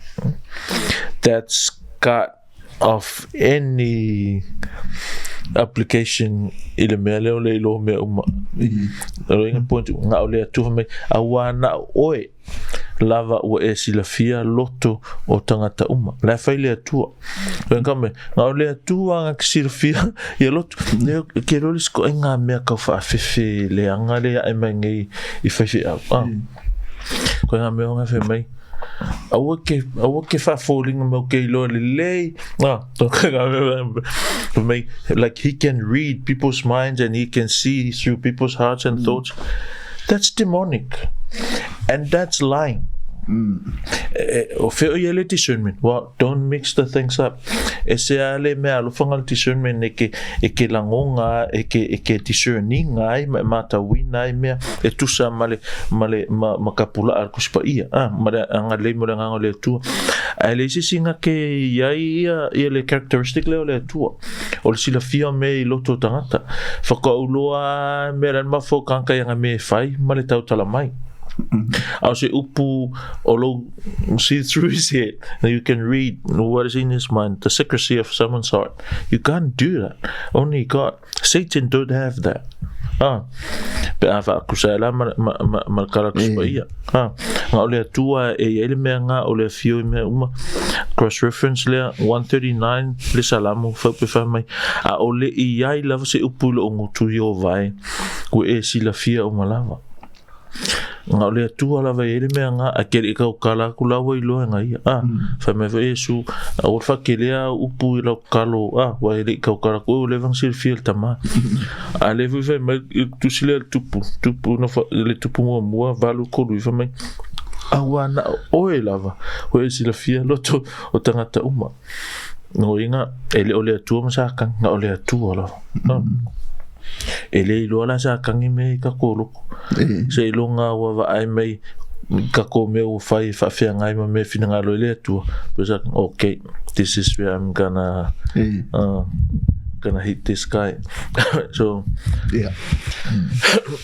Speaker 3: that's got of any application ile mele o le lo me uma ro inga point nga o le tu me awana oe lava o e silafia loto o tangata uma la faile tu venga me nga o le tu nga silafia ye loto ne ke lo sko nga me ka fa fefe le anga le ai mangi I fefe ko nga me nga fe mai awoke fa falling mo ke lo le like he can read people's minds and he can see through people's hearts and thoughts. That's demonic and that's lying. O feo yele discernment. Well, don't mix the things up. Ese ale me alo fangal discernment eke langonga eke discerning ai mata winai me e tusa male makapula al kuspa ia mare angale mo ngale tu ale singa ke ia le characteristic le tu o le sila fia me loto tangata fakauloa meran mafo kanka yang me fai male tau talamai. I'll say upu olo see through his head. Now you can read what is in his mind, the secrecy of someone's heart. You can't do that. Only God. Satan don't have that. Peava kusala malkala kuspaia. Nga ole tua e ele me nga ole fio me uma cross reference le 139 le salamu fa pe fa mai a ole I lava se upu lo ngutu yo vai ku e sila fia uma lava. nga le tu ala va ele me nga akere ka kala kula wa ilo nga ia fa me ve su o fa kelea upu ilo kalo wa ele ka kala ko le van sil fiel tama ale ve me tu sile tupu no fa le tupu mo valu ko lu fa me awana oe lava o e sila fia loto o tangata uma no inga ele ole atua masaka nga ole atua lava ele ilo ala saka ngi me ka koloko se ilonga wa va ai mai ka ko me o fai fa fia ngai ma me fina ngalo ele atua but okay this is where I'm gonna hit this guy so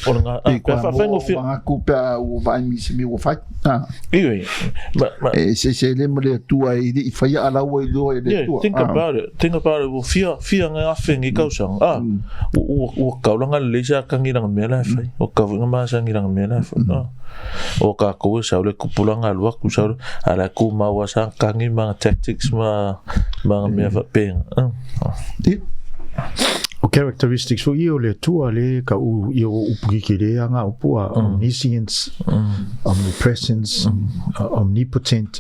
Speaker 3: ona fa fengo fi
Speaker 1: aku pa o vai mi se mi o fai
Speaker 3: iwe
Speaker 1: se le mo le tua i fai ala o lo le tua
Speaker 3: think about it fia nga afengi kausang o kaulanga le sa kangira mela fai o ka nga sa ngira mela fai o ka ko sa le kupulanga lua ku sa ala ku ma wa sa kangi ma tactics ma me fa pen
Speaker 2: o characteristics so io le tua le ka u io upukile anga upua omniscience omnipresence omnipotent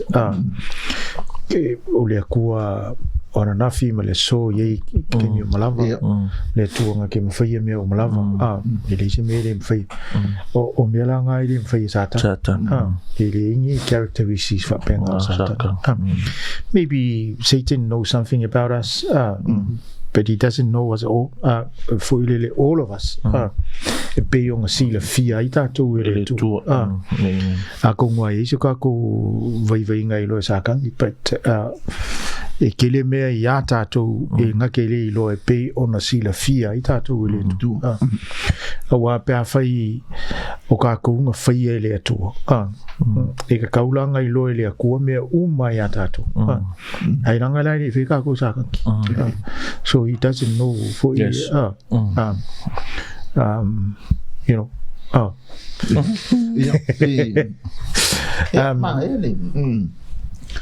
Speaker 2: o le kua ona nafi ma le so ye ke mi malava le tua nga ke mfai me o malava le se me le mfai o me la nga ile mfai satan ile ngi characteristics fa penga satan maybe Satan knows something about us but he doesn't know us all for all of us e pe yung sila fia ita tu ele tu ako ngwa iso ka ko vai ngai lo sa kan but e kele me ya ta tu e ngakele lo e pe ona sila fia ita tu ele tu wa pe fai o ka ko nga fai ele tu e ka kaula ngai lo ele ku me uma ya ta tu ai ranga lai ni fika ko sa kan so he doesn't know for
Speaker 3: yes.
Speaker 2: You know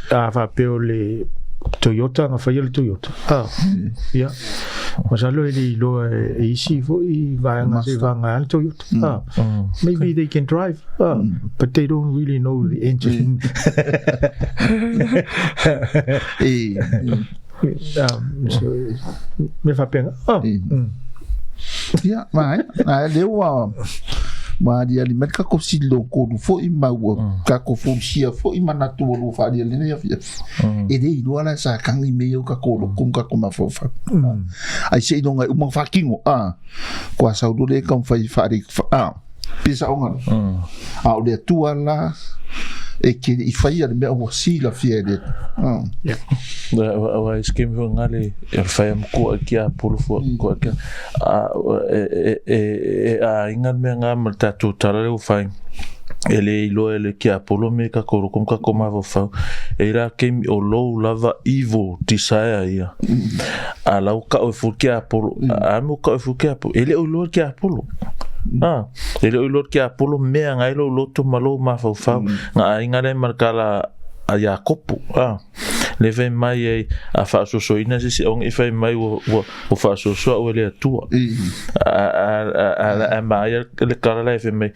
Speaker 2: fa peole Toyota nga fa yele Toyota yeah masalo ele lo isi fo I va nga se va nga Toyota maybe they can drive but they don't really know the engine so me fa pena
Speaker 1: ya mai le wa ma dia li met ka ko silo ko fo I ma wo ka ko fo sia fo I mana tu lo fa dia le ya e de lo ala sa kan I me ka ko lo kum ka ko ma fo fa ai se no ngai mo fa kingo kwa sa do le kan fa ri pisa onga o le tu ala e ke I fai ale me o si la fiede
Speaker 3: wa skem vo ngale e fai am ko ki a polo fo ko ka ingal me ngam ta tu tala o fai ele ki a polo me ka ko kom ka koma vo fa era ke o lo lava evil desire ia ala o ka o fo ki a polo amo ka o fo ki a polo ele o lo ki a polo ele o lo ki a polo me ngai lo to malo ma fa nga ingale markala a Jacopo le ve mai a fa so ina se on e fa mai o fa so o le tua a mai le kala le ve mai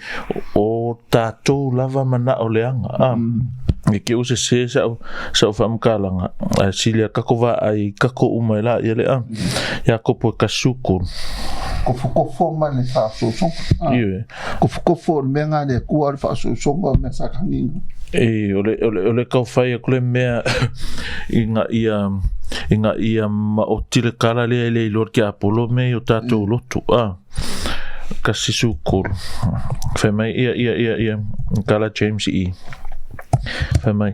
Speaker 3: o tato lava mana o le anga e ke o se sa fa mkalanga a silia kakova ai kako umela ele Jacopo kasuku
Speaker 1: ko fo man fa so ko fo me nga le ku al fa so me sa kani
Speaker 3: ole ka fai ko le mea inga ia ma o tile kala le lor ki apolo me o tato lotu kasi sukul fe mai ia kala James fa mai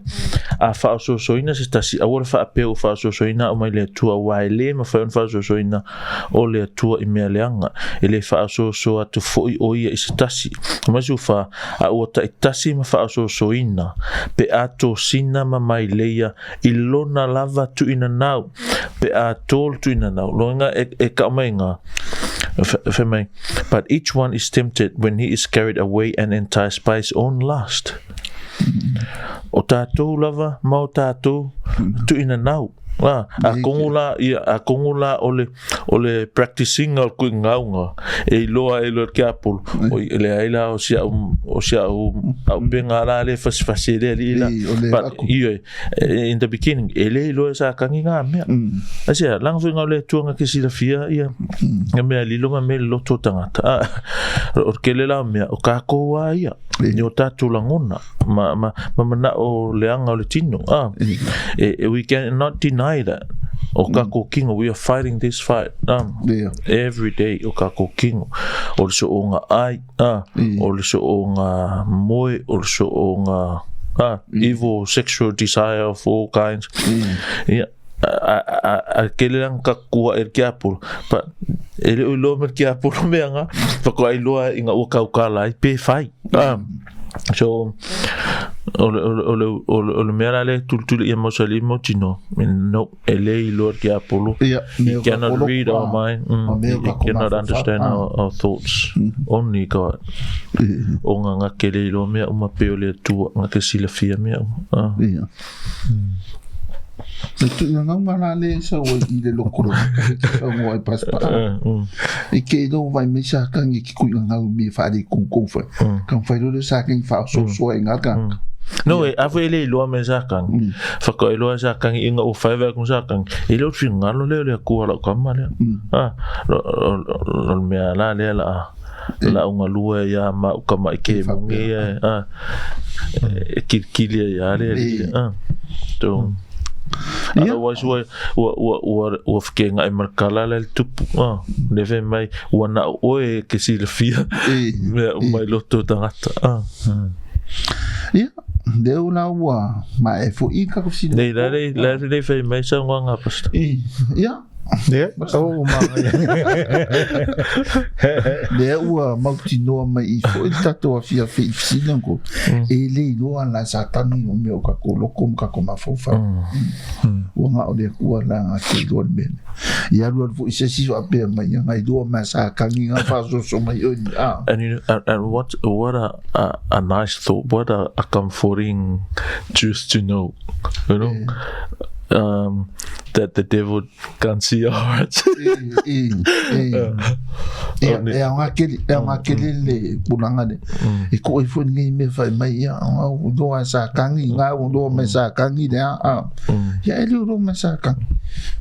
Speaker 3: a fa so ina se tasi a ora fa apeo fa so ina o mai le tua waile ma fa so ina o le tua I me leanga ele fa so atu foi o ia se tasi ma so fa a o ta tasi ma fa so ina pe ato sina ma mai leia ilona lava tu ina nau pe atol tu ina nau longa e ka mai nga fa mai but each one is tempted when he is carried away and enticed by his own lust o tātou lava mau tātou tu ina nau a kongula ole practicing al ku ngaunga e loa ke apol o le aila o sia o bengala le fasile lila but in the beginning ele lo sa kanginga me asia lang finga le tuanga ke sila fia ia me lilonga me lo totanga o kele la me o ka ko wa ia ni o tatu langona ma o leanga o le tino we can not deny that o kako kingo we are fighting this fight every day o kako kingo o so onga ai o so onga moi o so onga evil sexual desire of all kinds a kelelang kakua kiapul pa ele lo mer kiapul meanga pa ko ai loa inga o kaukala pe fai so o mera le tuli emosalimo tino no ele lo kiapulu he cannot read our mind he cannot understand our thoughts only God o nga kele lo me uma peole tu nga kesila fia me
Speaker 1: tu nga malale sa o ile lokoro sa mo ai paspa e ke do vai me sa kan ki ku nga mi fa di kun fa kan fa do sa kan fa so nga kan
Speaker 3: no avele lo me sa kan fa ko lo sa kan inga o fa va kun sa kan e lo finga lo le ku la ka male lo me ala le la unga lua ya ma ka mai ke mungi kili ya le to otherwise wa fkenga e markala le tupu neve mai wana oe ke silfia mai loto tangata
Speaker 1: deu la wa ma e fo I ka ko si
Speaker 3: le fe mai sa nga pasta
Speaker 2: oh ma
Speaker 1: le ua mautino mai I fo I tato a fia fisinango e le no ala satani o meu ka ko loko ka ko mafofa o nga o le ua la ke do ben ia lo fo se si o pe mai nga do ma sa ka ni nga fa so mai
Speaker 3: and what a nice thought, what a comforting truth to know, you know. That the devil can't see our hearts.
Speaker 1: Nga kele pulanga de. E ko ifo ngi me fa mai ya do sa kangi nga do me sa kangi de ya ele do me sa kangi.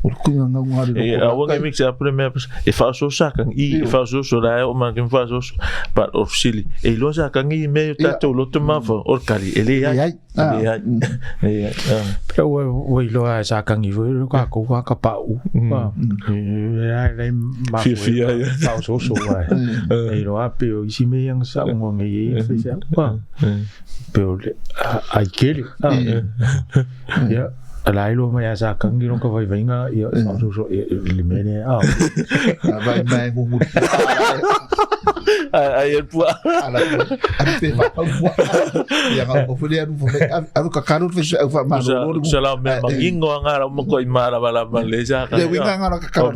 Speaker 1: O ku nga ngari do.
Speaker 3: I want to mix up the maps. If I so sa kangi, if I so da o ma kin fa so but of silly. E lo sa kangi me tato lo to ma fa or kali ele ya.
Speaker 2: Pero we lo sa kangi we ka ko ka pa u ai ma
Speaker 3: fia
Speaker 2: pa so ai lo ape o si me yang sa ngo ngi fa pero ai kele ya ala ilo ma ya sa kangi no ka vai venga ya so le mene
Speaker 1: vai mai ngu
Speaker 3: ai pua
Speaker 1: ala pe va ya ga ko fule anu ka kanu fe fa ma no
Speaker 3: salam me mangingo ngara mo ko imara bala maleja
Speaker 1: ka le winga ngara ka ka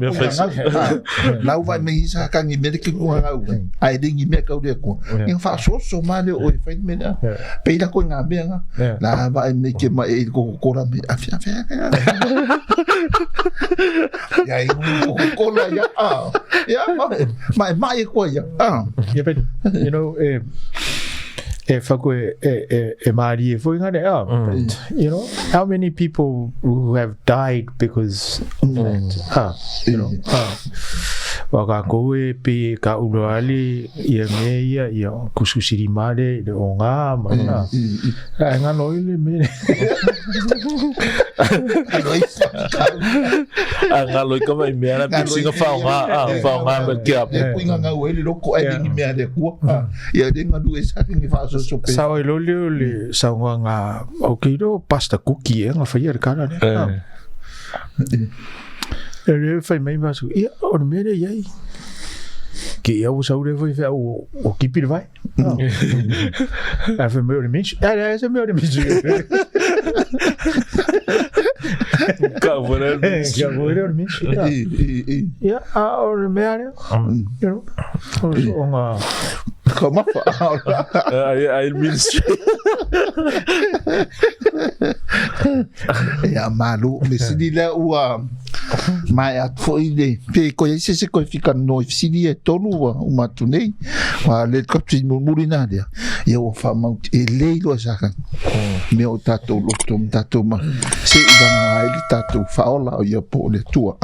Speaker 1: la u vai me isa ka ni me ke ko ngara ai dingi me ka u de ko in fa so ma le o fa me na pe da ko nga be nga la va me ke ma e ko ra me afia ya i ko la ya ma ko ya
Speaker 2: yeah, but you know, Mari, you know, how many people who have died because of that? You know, waka koe pe ka uruali ia meia ia kususiri mare de onga mana nga noile me
Speaker 3: nga loi kama imera pisinga fa nga merkia
Speaker 1: kuinga nga wele loko ai ni me de ku ia de nga dues sa ni fa so pe
Speaker 2: sa o le sa nga okay do pasta cookie nga fa ia kana ele fai mai mas ia o mere ia que eu sou de foi o que pir vai a foi meu de mim é meu de mim
Speaker 3: cavaleiro
Speaker 2: de mim ia a o mere you know
Speaker 1: Ko mafa.
Speaker 3: Ai ministry.
Speaker 1: Ia malu me sidi le ua mai at fo ide pe ko ese se ko fika no sidi e tolu wa uma tunei wa le kapti murina dia ia o fa mount e leilo saka me o tato loto tato ma se ida ai tato fa ola o ia po le tua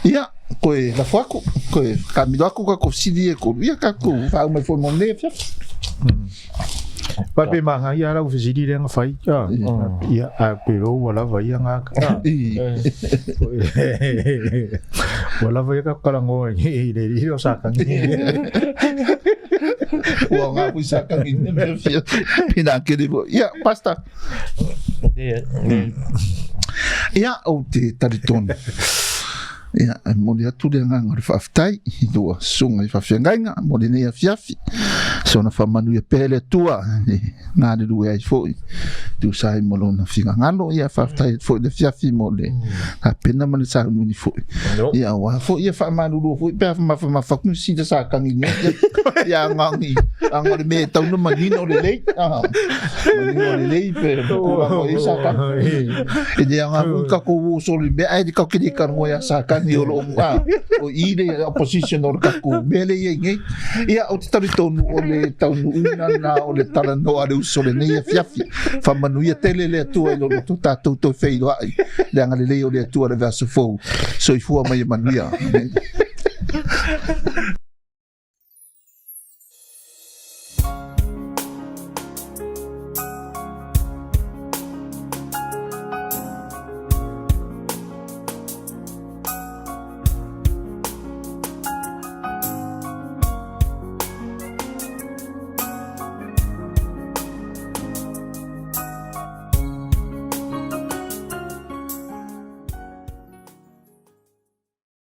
Speaker 1: ia koe la fuaku koe kamido aku ka ko sidi e ko ia ka ko fa me fo mon le
Speaker 2: Pape manga ia la visidi le nga fai ia a pero wala vai nga wala vai ka kalango i le rio saka
Speaker 1: wa nga pu saka ni me fia pina ke de ia pasta ia o te tariton ia mo dia tu de nga ngor faftai do sunga i fafenga mo de ne fiafi so na famanu e pele tua na de do ai foi tu sai mo na finga ngalo ia faftai foi de fiafi mo le a pena man sa ni foi ia wa foi ia famanu do foi pe ma fa ku si de sa kan ni ia ngangi angor me tau no manino le le manino le le pe ko isa ka e de nga ka ko so le be ai de ka ki ka mo ya sa kan ni o o ide opposition o ka ko bele ye nge ia o tariton o le tau una na o le Talanoa le Uso le nei fiafi fa manu ia tele le tua i lo to tatou to feido ai le anga le o le tua le verso fo so i fua mai mania